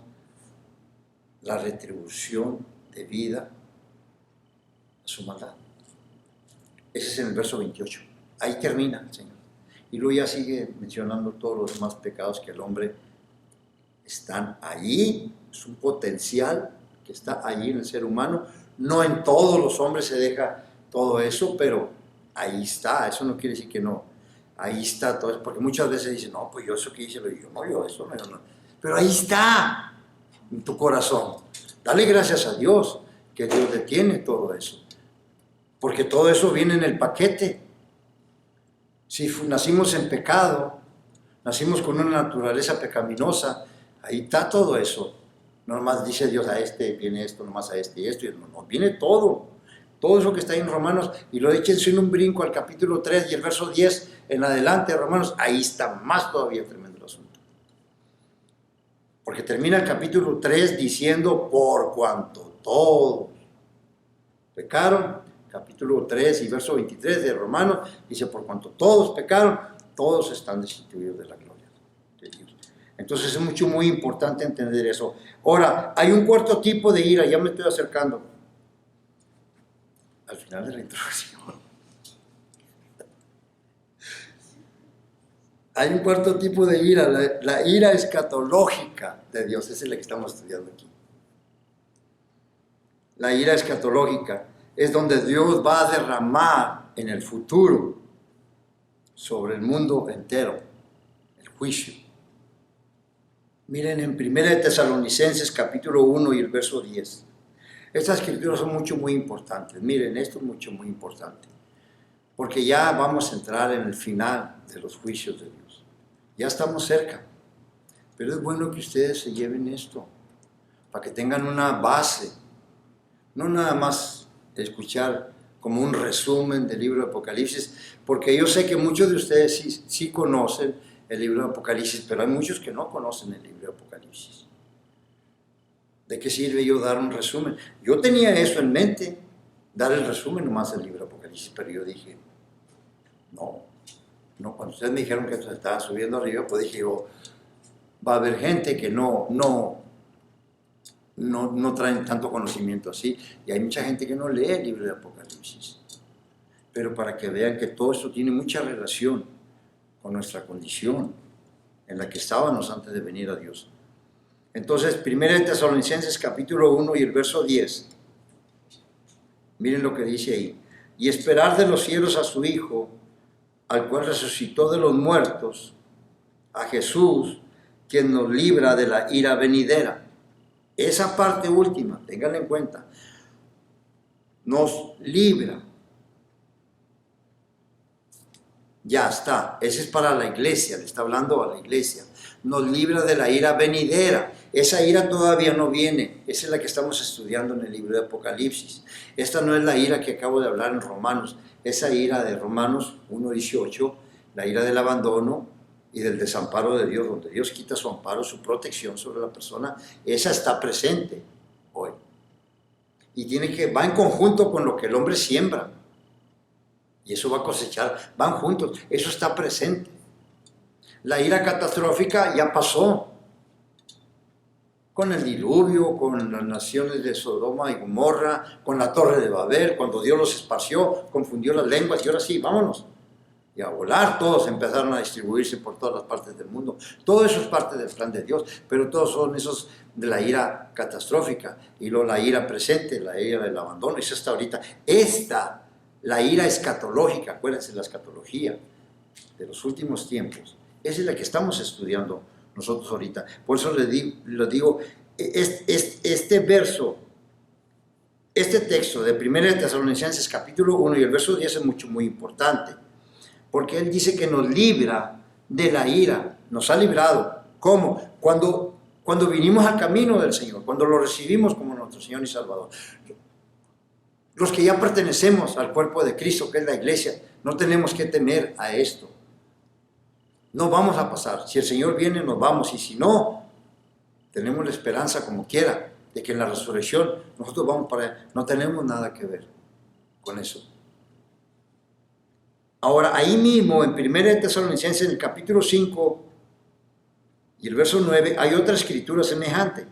la retribución debida a su maldad. Ese es en el verso 28. Ahí termina el Señor. Y luego ya sigue mencionando todos los demás pecados que el hombre están allí. Es un potencial que está allí en el ser humano. No en todos los hombres se deja todo eso, pero ahí está. Eso no quiere decir que no. Ahí está todo eso. Porque muchas veces dicen, no, pues yo eso que hice, yo eso no. Pero ahí está, en tu corazón. Dale gracias a Dios que Dios detiene todo eso. Porque todo eso viene en el paquete. Si nacimos en pecado, nacimos con una naturaleza pecaminosa, ahí está todo eso. No nomás dice Dios a este, viene esto, nomás a este y esto, y no, viene todo. Todo eso que está ahí en Romanos, y lo échense en un brinco al capítulo 3 y el verso 10 en adelante de Romanos, ahí está más todavía tremendo el asunto. Porque termina el capítulo 3 diciendo, por cuanto todos pecaron, capítulo 3 y verso 23 de Romanos, dice, por cuanto todos pecaron, todos están destituidos de la gloria de Dios. Entonces es muy importante entender eso. Ahora, hay un cuarto tipo de ira, ya me estoy acercando al final de la introducción. Hay un cuarto tipo de ira, la ira escatológica de Dios, esa es la que estamos estudiando aquí. La ira escatológica es donde Dios va a derramar en el futuro sobre el mundo entero el juicio. Miren en 1 Tesalonicenses capítulo 1 y el verso 10. Estas escrituras son muy importantes. Miren, esto es muy importante. Porque ya vamos a entrar en el final de los juicios de Dios. Ya estamos cerca. Pero es bueno que ustedes se lleven esto, para que tengan una base. No nada más escuchar como un resumen del libro de Apocalipsis, porque yo sé que muchos de ustedes sí conocen el libro de Apocalipsis, pero hay muchos que no conocen el libro de Apocalipsis. ¿De qué sirve yo dar un resumen? Yo tenía eso en mente, dar el resumen nomás del libro de Apocalipsis, pero yo dije, no, cuando ustedes me dijeron que se estaba subiendo arriba, pues dije yo, va a haber gente que no traen tanto conocimiento así, y hay mucha gente que no lee el libro de Apocalipsis. Pero para que vean que todo esto tiene mucha relación con nuestra condición en la que estábamos antes de venir a Dios. Entonces, 1 Tesalonicenses capítulo 1 y el verso 10 Miren lo que dice ahí. Y esperar de los cielos a su Hijo, al cual resucitó de los muertos, a Jesús, quien nos libra de la ira venidera. Esa parte última, ténganla en cuenta, nos libra. Ya está, ese es para la iglesia, le está hablando a la iglesia. Nos libra de la ira venidera. Esa ira todavía no viene, esa es la que estamos estudiando en el libro de Apocalipsis. Esta no es la ira que acabo de hablar en Romanos, esa ira de Romanos 1:18, la ira del abandono y del desamparo de Dios, donde Dios quita su amparo, su protección sobre la persona, esa está presente hoy. Y va en conjunto con lo que el hombre siembra. Y eso va a cosechar, van juntos, eso está presente. La ira catastrófica ya pasó. Con el diluvio, con las naciones de Sodoma y Gomorra, con la torre de Babel, cuando Dios los esparció, confundió las lenguas y ahora sí, vámonos. Y a volar, todos empezaron a distribuirse por todas las partes del mundo. Todo eso es parte del plan de Dios, pero todos son esos de la ira catastrófica. Y luego la ira presente, la ira del abandono, esa está ahorita. La ira escatológica, acuérdense, la escatología de los últimos tiempos, esa es la que estamos estudiando nosotros ahorita. Por eso les digo, este verso, este texto de 1 de Tesalonicenses capítulo 1 y el verso 10 es muy importante, porque él dice que nos libra de la ira, nos ha librado. ¿Cómo? Cuando vinimos al camino del Señor, cuando lo recibimos como nuestro Señor y Salvador. Los que ya pertenecemos al cuerpo de Cristo, que es la iglesia, no tenemos que temer a esto. No vamos a pasar. Si el Señor viene, nos vamos. Y si no, tenemos la esperanza como quiera de que en la resurrección nosotros vamos para allá. No tenemos nada que ver con eso. Ahora, ahí mismo, en 1 de Tesalonicenses, en el capítulo 5 y el verso 9, hay otra escritura semejante.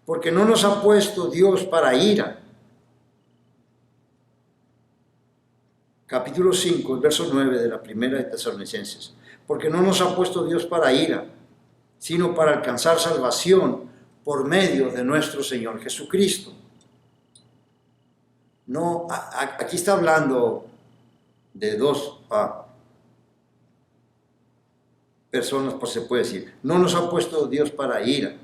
Porque no nos ha puesto Dios para ira. Capítulo 5, el verso 9 de la 1 de Tesalonicenses. Porque no nos ha puesto Dios para ira, sino para alcanzar salvación por medio de nuestro Señor Jesucristo. No, aquí está hablando de dos personas, pues se puede decir. No nos ha puesto Dios para ira,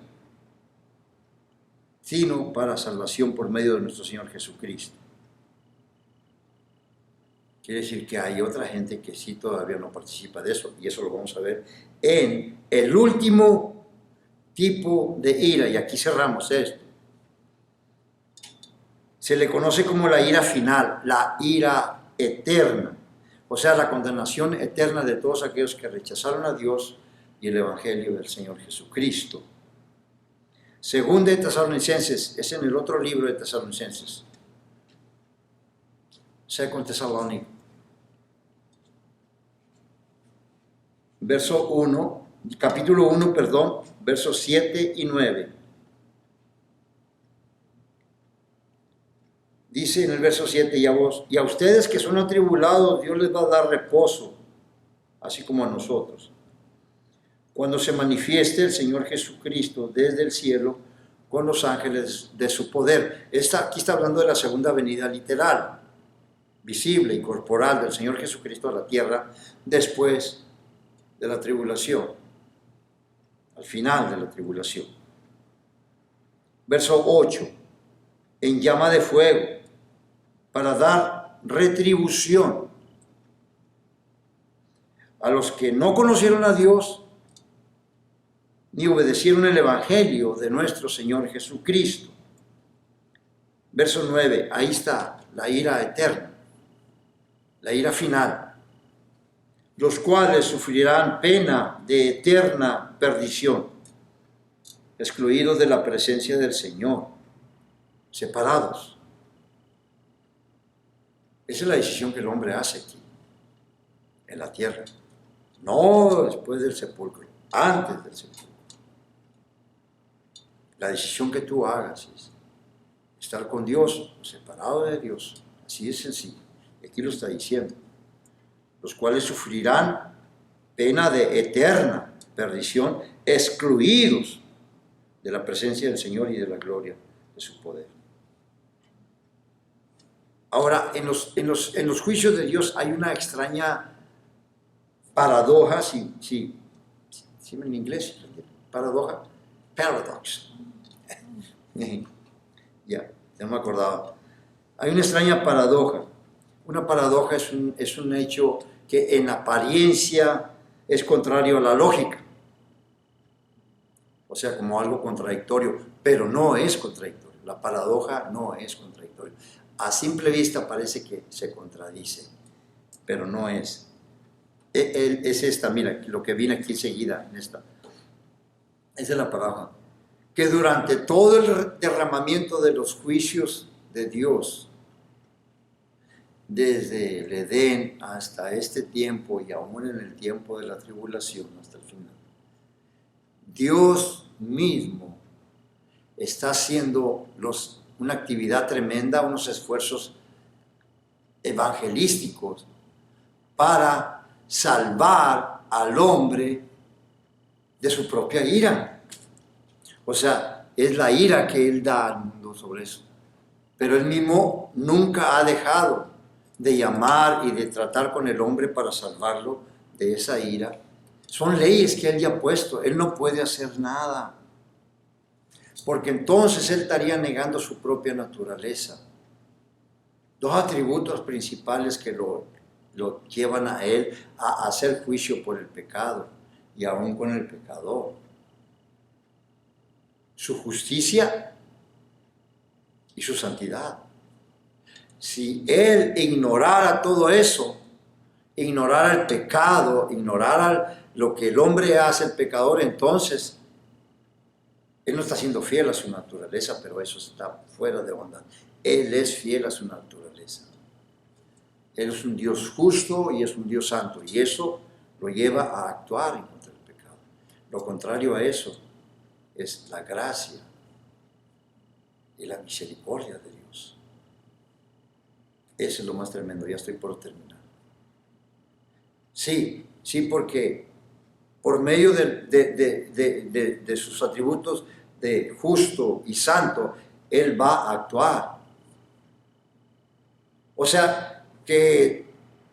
sino para salvación por medio de nuestro Señor Jesucristo. Quiere decir que hay otra gente que sí todavía no participa de eso, y eso lo vamos a ver en el último tipo de ira, y aquí cerramos esto. Se le conoce como la ira final, la ira eterna, o sea, la condenación eterna de todos aquellos que rechazaron a Dios y el Evangelio del Señor Jesucristo. Según de Tesalonicenses, es en el otro libro de Tesalonicenses. Second Thessalonians. Capítulo 1, versos 7 y 9. Dice en el verso 7, y a ustedes que son atribulados, Dios les va a dar reposo, así como a nosotros. Cuando se manifieste el Señor Jesucristo desde el cielo con los ángeles de su poder. Aquí está hablando de la segunda venida literal, visible y corporal del Señor Jesucristo a la tierra después de la tribulación, al final de la tribulación. Verso 8, en llama de fuego, para dar retribución a los que no conocieron a Dios ni obedecieron el Evangelio de nuestro Señor Jesucristo. Verso 9, ahí está la ira eterna, la ira final, los cuales sufrirán pena de eterna perdición, excluidos de la presencia del Señor, separados. Esa es la decisión que el hombre hace aquí, en la tierra, no después del sepulcro, antes del sepulcro. La decisión que tú hagas es estar con Dios o separado de Dios, así de sencillo. Aquí lo está diciendo. Los cuales sufrirán pena de eterna perdición, excluidos de la presencia del Señor y de la gloria de su poder. Ahora, en los juicios de Dios hay una extraña paradoja, si en inglés, paradoja, paradox. Ya me acordaba. Hay una extraña paradoja. Una paradoja es un hecho que en apariencia es contrario a la lógica. O sea, como algo contradictorio, pero no es contradictorio. La paradoja no es contradictorio. A simple vista parece que se contradice, pero no es. Es esta, mira, lo que viene aquí enseguida, en esta. Esa es la paradoja. Que durante todo el derramamiento de los juicios de Dios, desde el Edén hasta este tiempo y aún en el tiempo de la tribulación hasta el final, Dios mismo está haciendo una actividad tremenda, unos esfuerzos evangelísticos para salvar al hombre de su propia ira. O sea, es la ira que Él da al mundo sobre eso. Pero Él mismo nunca ha dejado de llamar y de tratar con el hombre para salvarlo de esa ira. Son leyes que Él ya ha puesto. Él no puede hacer nada, porque entonces Él estaría negando su propia naturaleza. Dos atributos principales que lo llevan a Él a hacer juicio por el pecado y aún con el pecador: su justicia y su santidad. Si Él ignorara todo eso, ignorara el pecado, ignorara lo que el hombre hace, el pecador, entonces Él no está siendo fiel a su naturaleza, pero eso está fuera de onda. Él es fiel a su naturaleza. Él es un Dios justo y es un Dios santo, y eso lo lleva a actuar en contra del pecado. Lo contrario a eso es la gracia y la misericordia de Dios. Eso es lo más tremendo. Ya estoy por terminar. Sí, porque por medio de sus atributos de justo y santo, Él va a actuar. O sea, que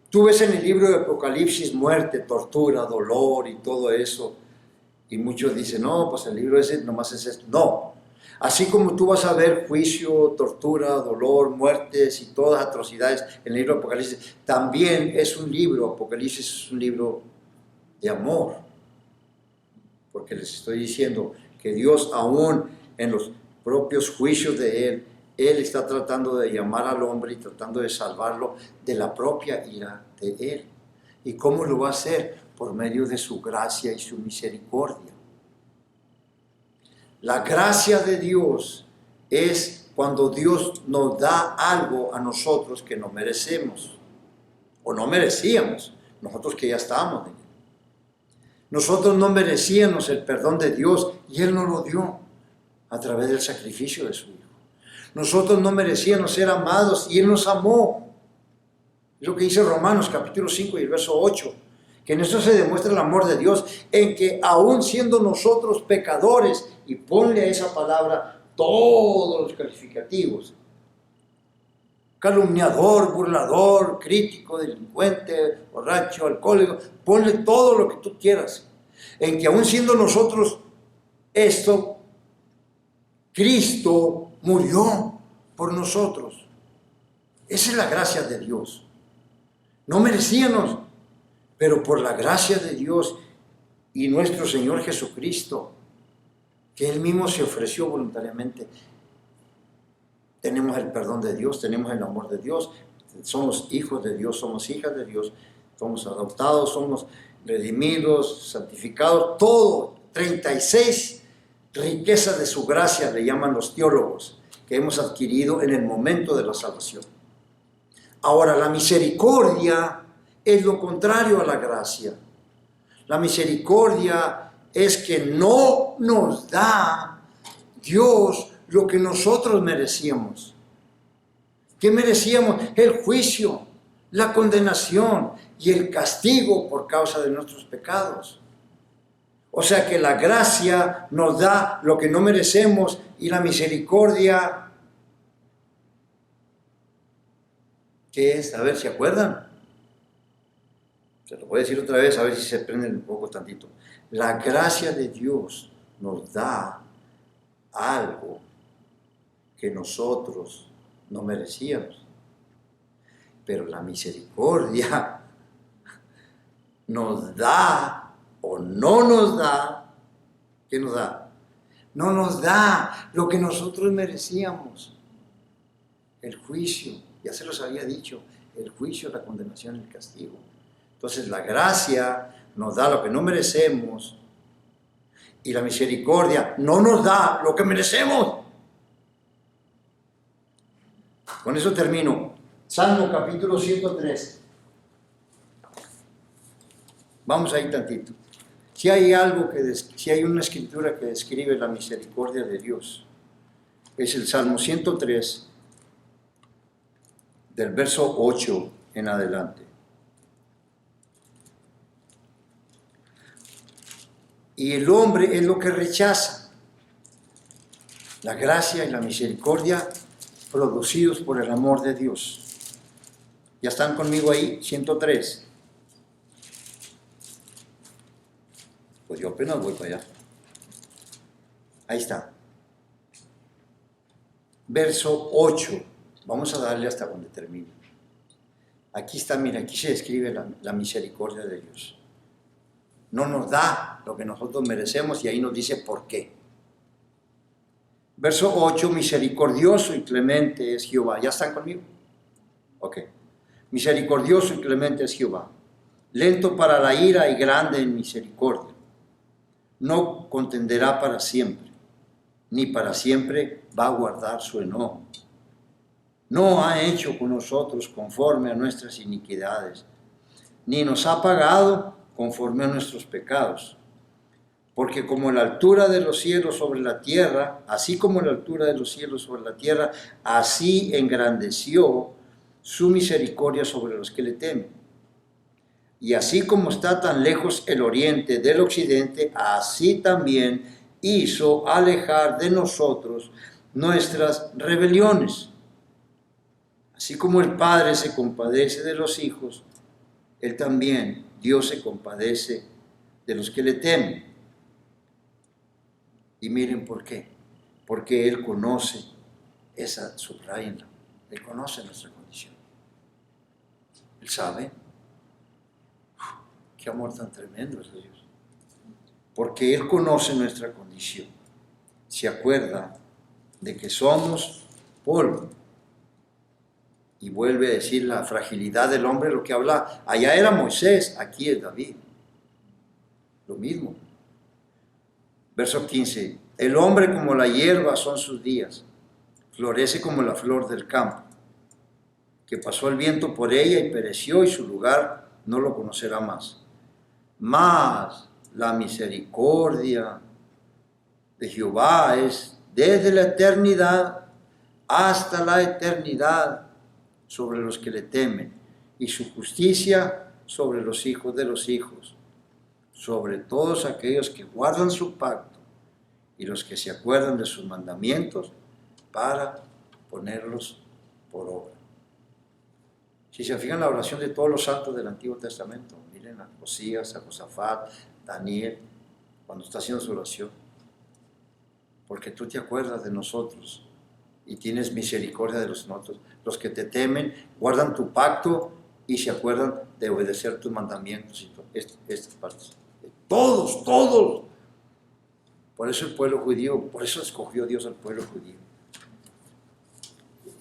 tú ves en el libro de Apocalipsis muerte, tortura, dolor y todo eso, y muchos dicen, no, pues el libro ese nomás es esto. No, así como tú vas a ver juicio, tortura, dolor, muertes y todas atrocidades en el libro de Apocalipsis, también es un libro, Apocalipsis es un libro de amor, porque les estoy diciendo que Dios, aún en los propios juicios de Él está tratando de llamar al hombre y tratando de salvarlo de la propia ira de Él. ¿Y cómo lo va a hacer? Por medio de su gracia y su misericordia. La gracia de Dios es cuando Dios nos da algo a nosotros que no merecemos o no merecíamos, nosotros que ya estábamos en Él. Nosotros no merecíamos el perdón de Dios y Él nos lo dio a través del sacrificio de su Hijo. Nosotros no merecíamos ser amados y Él nos amó. Es lo que dice Romanos capítulo 5 y el verso 8, que en eso se demuestra el amor de Dios, en que aún siendo nosotros pecadores, y ponle a esa palabra todos los calificativos: calumniador, burlador, crítico, delincuente, borracho, alcohólico, ponle todo lo que tú quieras, en que aún siendo nosotros esto, Cristo murió por nosotros. Esa es la gracia de Dios. No merecíamos, pero por la gracia de Dios y nuestro Señor Jesucristo, que Él mismo se ofreció voluntariamente, tenemos el perdón de Dios, tenemos el amor de Dios, somos hijos de Dios, somos hijas de Dios, somos adoptados, somos redimidos, santificados, todo, 36 riquezas de su gracia, le llaman los teólogos, que hemos adquirido en el momento de la salvación. Ahora, la misericordia es lo contrario a la gracia. La misericordia es que no nos da Dios lo que nosotros merecíamos. ¿Qué merecíamos? El juicio, la condenación y el castigo por causa de nuestros pecados. O sea que la gracia nos da lo que no merecemos y la misericordia ¿Qué es? A ver, ¿se acuerdan? Se lo voy a decir otra vez, a ver si se prenden un poco tantito. La gracia de Dios nos da algo que nosotros no merecíamos. Pero la misericordia nos da o no nos da. ¿Qué nos da? No nos da lo que nosotros merecíamos. El juicio, ya se los había dicho, el juicio, la condenación y el castigo. Entonces la gracia nos da lo que no merecemos y la misericordia no nos da lo que merecemos. Con eso termino. Salmo capítulo 103. Vamos ahí tantito. Si hay una escritura que describe la misericordia de Dios, es el Salmo 103, del verso 8 en adelante. Y el hombre es lo que rechaza la gracia y la misericordia producidos por el amor de Dios. ¿Ya están conmigo ahí? 103. Pues yo apenas voy para allá. Ahí está. Verso 8. Vamos a darle hasta donde termine. Aquí está, mira, aquí se describe la misericordia de Dios. No nos da lo que nosotros merecemos y ahí nos dice por qué. Verso 8, misericordioso y clemente es Jehová. ¿Ya están conmigo? Ok. Misericordioso y clemente es Jehová. Lento para la ira y grande en misericordia. No contenderá para siempre, ni para siempre va a guardar su enojo. No ha hecho con nosotros conforme a nuestras iniquidades, ni nos ha pagado conforme a nuestros pecados. Porque como la altura de los cielos sobre la tierra, así como la altura de los cielos sobre la tierra, así engrandeció su misericordia sobre los que le temen. Y así como está tan lejos el oriente del occidente, así también hizo alejar de nosotros nuestras rebeliones. Así como el Padre se compadece de los hijos, Él también, Dios se compadece de los que le temen. Y miren por qué. Porque Él conoce, subrayenla, Él conoce nuestra condición. Él sabe. Qué amor tan tremendo es Dios. Porque Él conoce nuestra condición. Se acuerda de que somos polvo. Y vuelve a decir la fragilidad del hombre, lo que habla. Allá era Moisés, aquí es David. Lo mismo. Verso 15. El hombre como la hierba son sus días. Florece como la flor del campo. Que pasó el viento por ella y pereció y su lugar no lo conocerá más. Mas la misericordia de Jehová es desde la eternidad hasta la eternidad sobre los que le temen, y su justicia sobre los hijos de los hijos, sobre todos aquellos que guardan su pacto y los que se acuerdan de sus mandamientos para ponerlos por obra. Si se fijan la oración de todos los santos del Antiguo Testamento, miren a Josías, a Josafat, Daniel, cuando está haciendo su oración, porque tú te acuerdas de nosotros y tienes misericordia de nosotros. Los que te temen guardan tu pacto y se acuerdan de obedecer tus mandamientos y estas partes. Todos. Por eso el pueblo judío, por eso escogió Dios al pueblo judío.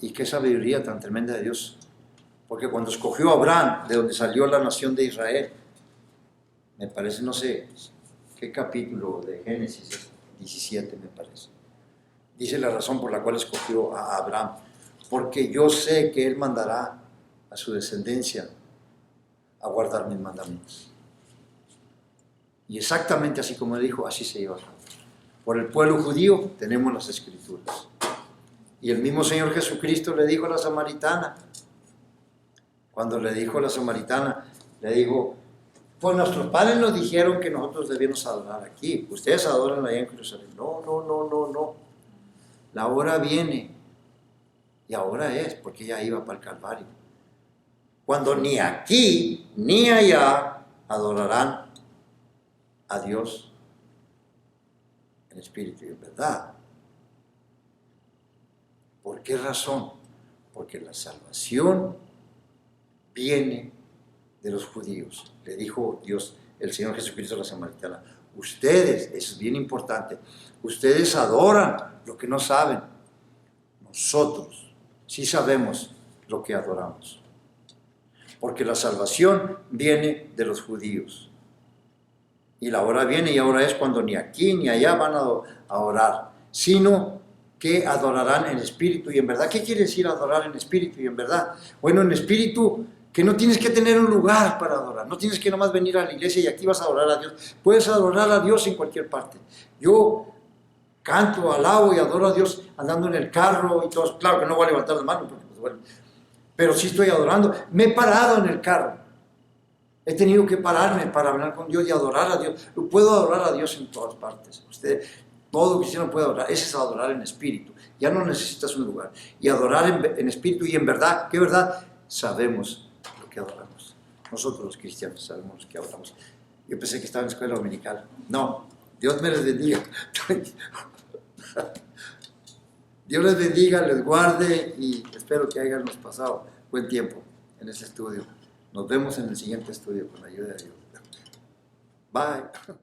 Y qué sabiduría tan tremenda de Dios. Porque cuando escogió a Abraham, de donde salió la nación de Israel, me parece, no sé qué capítulo de Génesis, 17 me parece. Dice la razón por la cual escogió a Abraham. Porque yo sé que él mandará a su descendencia a guardar mis mandamientos. Y exactamente así como dijo, así se lleva a cabo. Por el pueblo judío tenemos las escrituras. Y el mismo Señor Jesucristo le dijo a la samaritana, cuando le dijo a la samaritana, le dijo, pues nuestros padres nos dijeron que nosotros debíamos adorar aquí. Ustedes adoran allá en Jerusalén. No. La hora viene. Y ahora es, porque ella iba para el Calvario. cuando ni aquí ni allá adorarán a Dios en espíritu y en verdad. ¿Por qué razón? Porque la salvación viene de los judíos. Le dijo Dios, el Señor Jesucristo a la samaritana, ustedes, eso es bien importante, ustedes adoran lo que no saben. Nosotros sí sabemos lo que adoramos. Porque la salvación viene de los judíos. Y la hora viene y ahora es cuando ni aquí ni allá van a orar, sino que adorarán en espíritu y en verdad. ¿Qué quiere decir adorar en espíritu y en verdad? Bueno, en espíritu, que no tienes que tener un lugar para adorar, no tienes que nomás venir a la iglesia y aquí vas a adorar a Dios. Puedes adorar a Dios en cualquier parte. Yo canto, alabo y adoro a Dios andando en el carro y todo. Claro que no voy a levantar las manos, porque, pues, bueno, pero sí estoy adorando. Me he parado en el carro. He tenido que pararme para hablar con Dios y adorar a Dios. Puedo adorar a Dios en todas partes. Usted, todo cristiano puede adorar. Ese es adorar en espíritu. Ya no necesitas un lugar. Y adorar en espíritu y en verdad. ¿Qué verdad? Sabemos lo que adoramos. Nosotros los cristianos sabemos lo que adoramos. Yo pensé que estaba en escuela dominical. No. Dios me les bendiga. Dios les bendiga, les guarde y espero que hayamos pasado buen tiempo en ese estudio. Nos vemos en el siguiente estudio con la ayuda de Dios. Bye.